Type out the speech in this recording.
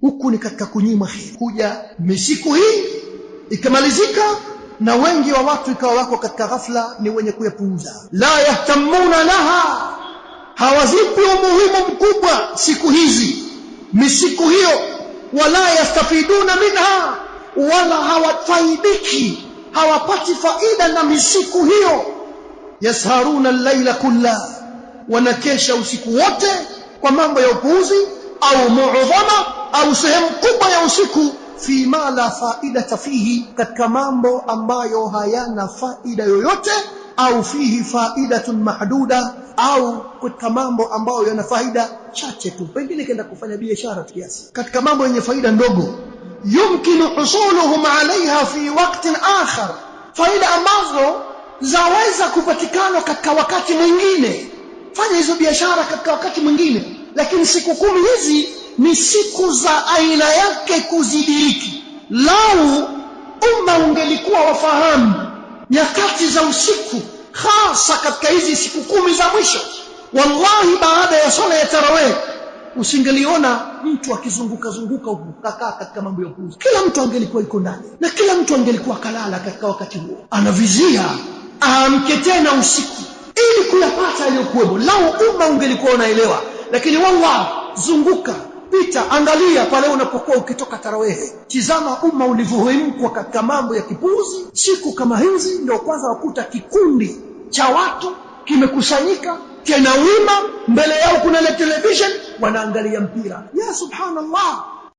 Huku ni katika kunyima kheri. Kuja misiku hii ikamalizika na wengi wa watu ikawa wako katika ghafla, ni wenye kuyapuuza. La yahtamuna laha, hawazipi umuhimu mkubwa siku hizi, misiku hiyo. Wala yastafiduna minha, wala hawafaidiki, hawapati faida na misiku hiyo. Yasharuna al-laila kulla, wanakesha usiku wote kwa mambo ya upuuzi, au mu'dhama, au sehemu kubwa ya usiku, fi ma la faidata fihi, katika mambo ambayo hayana faida yoyote, au fihi faidatun mahduda, au katika mambo ambayo yana faida chache tu, pengine kenda kufanya biashara kiasi, katika mambo yenye faida ndogo. Yumkinu husuluhum alaiha fi waqtin akhar, faida ambazo zaweza kupatikana katika wakati mwingine. Fanya hizo biashara katika wakati mwingine, lakini siku 10 hizi ni siku za aina yake kuzidiriki. Lau umma ungelikuwa wafahamu nyakati za usiku, hasa katika hizi siku 10 za mwisho, wallahi baada ya swala ya tarawih usingeliona mtu akizunguka huku kakaa katika mambo ya upuuzi. Kila mtu angelikuwa yuko ndani, na kila mtu angelikuwa kalala katika wakati huo, anavizia aamke tena usiku ili kuyapata aliyokuwemo. Lau umma ungelikuwa unaelewa. Lakini wallahi, zunguka, pita, angalia pale unapokuwa ukitoka tarawih, tizama umma ulivyohemkwa katika mambo ya kipuuzi. Siku kama hizi ndio kwanza wakuta kikundi cha watu kimekusanyika, tena wima, mbele yao kuna television, wanaangalia mpira. Ya subhanallah,